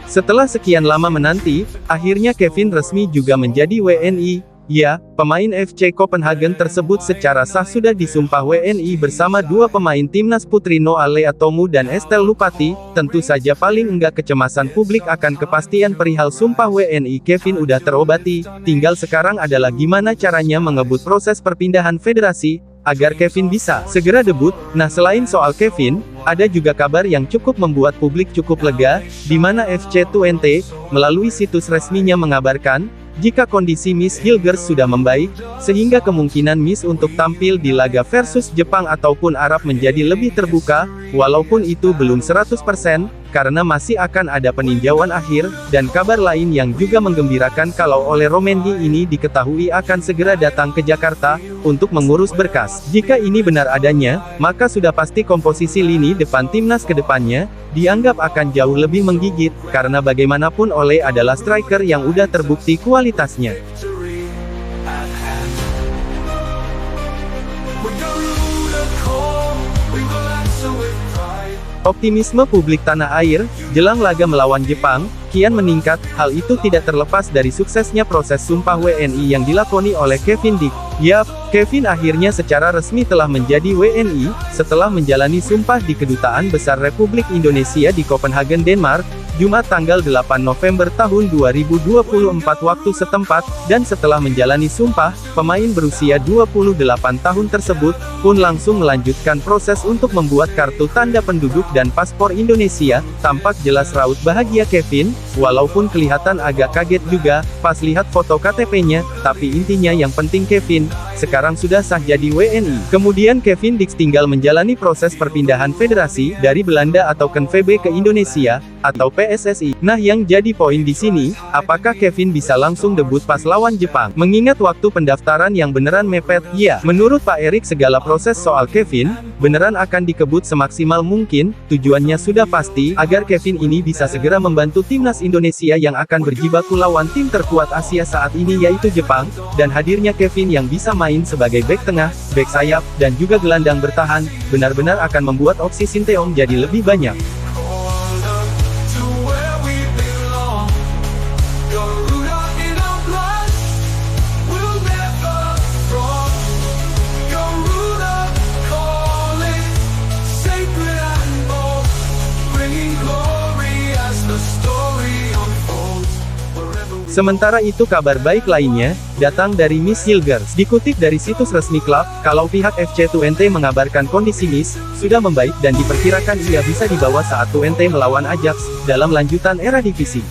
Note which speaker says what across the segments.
Speaker 1: Setelah sekian lama menanti, akhirnya Kevin resmi juga menjadi WNI. Ya, pemain FC Copenhagen tersebut secara sah sudah disumpah WNI bersama dua pemain timnas putri Noa Leatomu dan Estelle Lupati. Tentu saja paling enggak kecemasan publik akan kepastian perihal sumpah WNI Kevin udah terobati, tinggal sekarang adalah gimana caranya mengebut proses perpindahan federasi, agar Kevin bisa segera debut. Nah, selain soal Kevin, ada juga kabar yang cukup membuat publik cukup lega, di mana FC20 melalui situs resminya mengabarkan, jika kondisi Miss Hilgers sudah membaik, sehingga kemungkinan Miss untuk tampil di laga versus Jepang ataupun Arab menjadi lebih terbuka, walaupun itu belum 100%, karena masih akan ada peninjauan akhir. Dan kabar lain yang juga menggembirakan kalau oleh Romendy ini diketahui akan segera datang ke Jakarta, untuk mengurus berkas. Jika ini benar adanya, maka sudah pasti komposisi lini depan timnas ke depannya, dianggap akan jauh lebih menggigit, karena bagaimanapun Ole adalah striker yang udah terbukti kualitasnya. Optimisme publik tanah air, jelang laga melawan Jepang, kian meningkat. Hal itu tidak terlepas dari suksesnya proses sumpah WNI yang dilakoni oleh Kevin Dix. Yap, Kevin akhirnya secara resmi telah menjadi WNI, setelah menjalani sumpah di Kedutaan Besar Republik Indonesia di Copenhagen, Denmark, Jumat tanggal 8 November tahun 2024 waktu setempat. Dan setelah menjalani sumpah, pemain berusia 28 tahun tersebut pun langsung melanjutkan proses untuk membuat kartu tanda penduduk dan paspor Indonesia. Tampak jelas raut bahagia Kevin, walaupun kelihatan agak kaget juga pas lihat foto KTP-nya, tapi intinya yang penting Kevin sekarang sudah sah jadi WNI. Kemudian Kevin Dix tinggal menjalani proses perpindahan federasi dari Belanda atau KNVB ke Indonesia atau PSSI. Nah, yang jadi poin di sini, apakah Kevin bisa langsung debut pas lawan Jepang? Mengingat waktu pendaftaran yang beneran mepet, ya, menurut Pak Erik segala proses soal Kevin beneran akan dikebut semaksimal mungkin. Tujuannya sudah pasti agar Kevin ini bisa segera membantu timnas Indonesia yang akan berjibaku lawan tim terkuat Asia saat ini yaitu Jepang, dan hadirnya Kevin yang bisa main sebagai bek tengah, bek sayap, dan juga gelandang bertahan, benar-benar akan membuat opsi Sinteyong jadi lebih banyak. Sementara itu kabar baik lainnya, datang dari Miss Hilgers. Dikutip dari situs resmi klub, kalau pihak FC20 mengabarkan kondisi Miss sudah membaik dan diperkirakan ia bisa dibawa saat Twente melawan Ajax, dalam lanjutan era divisi.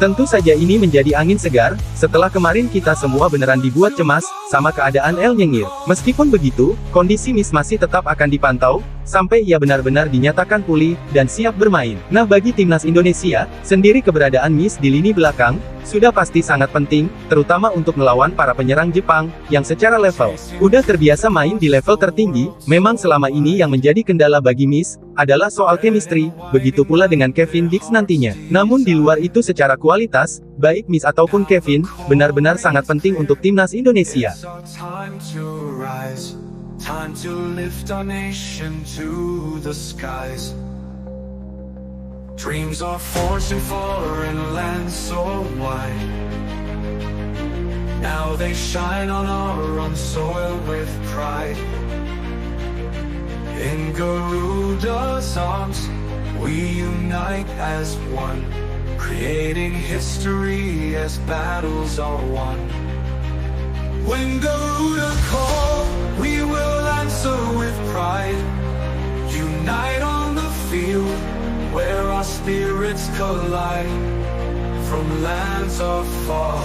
Speaker 1: Tentu saja ini menjadi angin segar, setelah kemarin kita semua beneran dibuat cemas, sama keadaan El Nyengir. Meskipun begitu, kondisi Miss masih tetap akan dipantau, sampai ia benar-benar dinyatakan pulih, dan siap bermain. Nah, bagi timnas Indonesia, sendiri keberadaan Miss di lini belakang, sudah pasti sangat penting, terutama untuk melawan para penyerang Jepang, yang secara level udah terbiasa main di level tertinggi. Memang selama ini yang menjadi kendala bagi Miss adalah soal chemistry, begitu pula dengan Kevin Dix nantinya. Namun di luar itu secara kualitas, baik Miss ataupun Kevin, benar-benar sangat penting untuk timnas Indonesia.
Speaker 2: Time to lift our nation to the skies. Dreams are forged in foreign lands so wide. Now they shine on our own soil with pride. In Garuda's arms, we unite as one, creating history as battles are won. When Garuda calls, we will answer with pride. Unite on the field where our spirits collide. From lands afar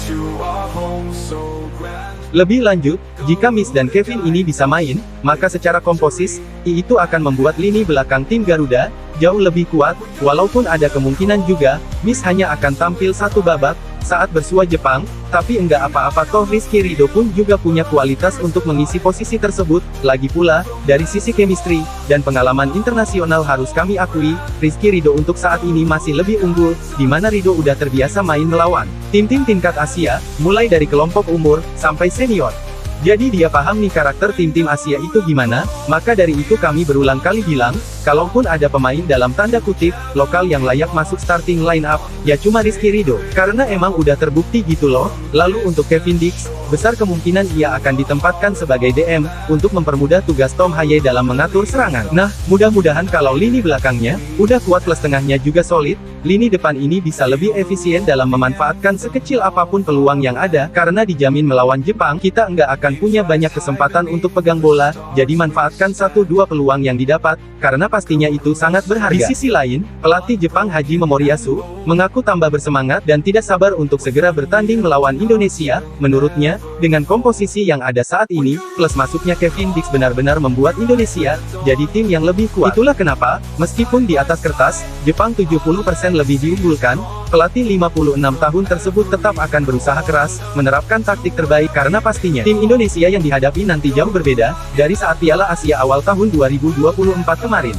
Speaker 2: to our home so grand.
Speaker 1: Lebih lanjut, jika Miss dan Kevin ini bisa main, maka secara komposisi, itu akan membuat lini belakang tim Garuda jauh lebih kuat, walaupun ada kemungkinan juga, Miss hanya akan tampil satu babak, saat bersua Jepang, tapi enggak apa-apa toh Rizky Ridho pun juga punya kualitas untuk mengisi posisi tersebut. Lagi pula, dari sisi chemistry, dan pengalaman internasional harus kami akui, Rizky Ridho untuk saat ini masih lebih unggul, di mana Ridho udah terbiasa main melawan tim-tim tingkat Asia, mulai dari kelompok umur, sampai senior. Jadi dia paham nih karakter tim-tim Asia itu gimana, maka dari itu kami berulang kali bilang, kalaupun ada pemain dalam tanda kutip, lokal yang layak masuk starting line up, ya cuma Rizky Ridho. Karena emang udah terbukti gitu loh. Lalu untuk Kevin Dix, besar kemungkinan ia akan ditempatkan sebagai DM, untuk mempermudah tugas Tom Haye dalam mengatur serangan. Nah, mudah-mudahan kalau lini belakangnya, udah kuat plus tengahnya juga solid, lini depan ini bisa lebih efisien dalam memanfaatkan sekecil apapun peluang yang ada, karena dijamin melawan Jepang, kita nggak akan punya banyak kesempatan untuk pegang bola, jadi manfaatkan 1-2 peluang yang didapat, karena pastinya itu sangat berharga. Di sisi lain, pelatih Jepang Haji Momoriyasu, mengaku tambah bersemangat dan tidak sabar untuk segera bertanding melawan Indonesia. Menurutnya, dengan komposisi yang ada saat ini, plus masuknya Kevin Dix benar-benar membuat Indonesia jadi tim yang lebih kuat. Itulah kenapa, meskipun di atas kertas, Jepang 70% lebih diunggulkan, pelatih 56 tahun tersebut tetap akan berusaha keras, menerapkan taktik terbaik karena pastinya tim Indonesia yang dihadapi nanti jauh berbeda dari saat Piala Asia awal tahun 2024 kemarin.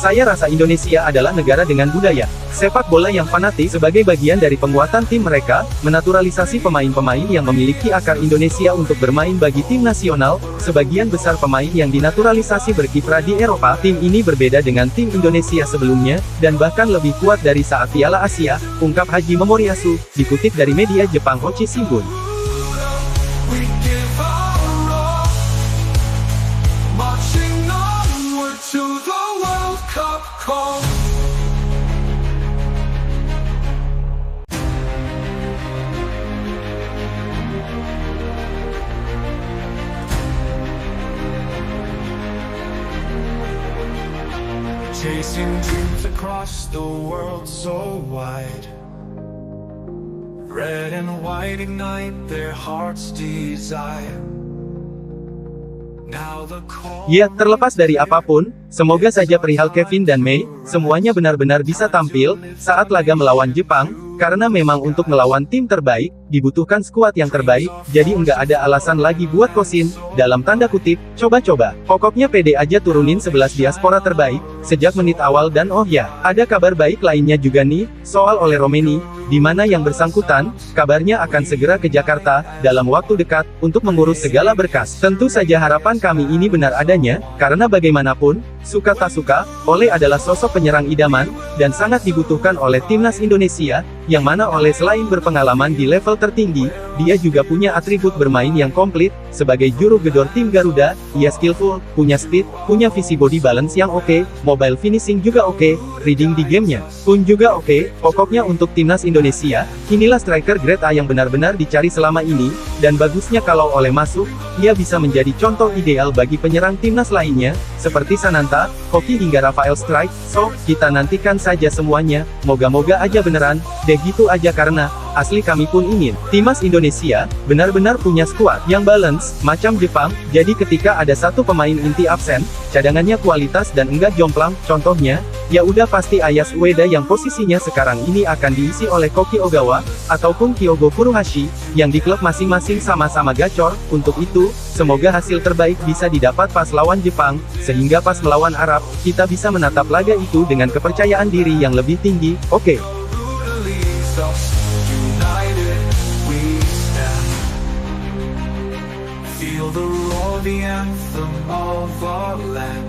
Speaker 1: Saya rasa Indonesia adalah negara dengan budaya sepak bola yang fanatik sebagai bagian dari penguatan tim mereka, menaturalisasi pemain-pemain yang memiliki akar Indonesia untuk bermain bagi tim nasional. Sebagian besar pemain yang dinaturalisasi berkiprah di Eropa. Tim ini berbeda dengan tim Indonesia sebelumnya, dan bahkan lebih kuat dari saat Piala Asia, ungkap Haji Momoriyasu, dikutip dari media Jepang Hochi Shimbun.
Speaker 2: We give our all, marching onward to the World Cup call. Chasing dreams across the world so wide. Red and white ignite their heart's desire. Now the call.
Speaker 1: Ya, terlepas dari apapun, semoga saja perihal Kevin dan Mei, semuanya benar-benar bisa tampil saat laga melawan Jepang, karena memang untuk melawan tim terbaik, dibutuhkan skuad yang terbaik, jadi nggak ada alasan lagi buat kosin, dalam tanda kutip, coba-coba. Pokoknya pede aja turunin 11 diaspora terbaik, sejak menit awal. Dan oh ya, ada kabar baik lainnya juga nih, soal Ole Romeni, di mana yang bersangkutan, kabarnya akan segera ke Jakarta, dalam waktu dekat, untuk mengurus segala berkas. Tentu saja harapan kami ini benar adanya, karena bagaimanapun, suka tak suka, Ole adalah sosok penyerang idaman, dan sangat dibutuhkan oleh timnas Indonesia, yang mana Ole selain berpengalaman di level tertinggi, dia juga punya atribut bermain yang komplit. Sebagai juru gedor tim Garuda, ia skillful, punya speed, punya visi body balance yang oke, mobile finishing juga oke, reading di gamenya pun juga oke. Pokoknya untuk timnas Indonesia, inilah striker grade A yang benar-benar dicari selama ini, dan bagusnya kalau Ole masuk, ia bisa menjadi contoh ideal bagi penyerang timnas lainnya, seperti Sananta, Hoki hingga Rafael Strike. So, kita nantikan saja semuanya, moga-moga aja beneran, deh gitu aja karena, asli kami pun ingin, timnas Indonesia, benar-benar punya skuad yang balance, macam Jepang, jadi ketika ada satu pemain inti absen, cadangannya kualitas dan enggak jomplang, contohnya, ya udah pasti Ayas Ueda yang posisinya sekarang ini akan diisi oleh Koki Ogawa, ataupun Kyogo Furuhashi, yang di klub masing-masing sama-sama gacor. Untuk itu, semoga hasil terbaik bisa didapat pas lawan Jepang, sehingga pas melawan Arab, kita bisa menatap laga itu dengan kepercayaan diri yang lebih tinggi. Oke.
Speaker 2: United we stand. Feel the roar, the anthem of our land.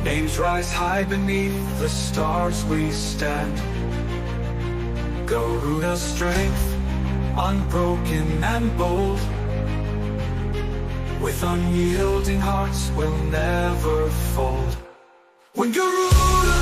Speaker 2: Names rise high beneath the stars we stand. Garuda's strength, unbroken and bold. With unyielding hearts we'll never fold. When Garuda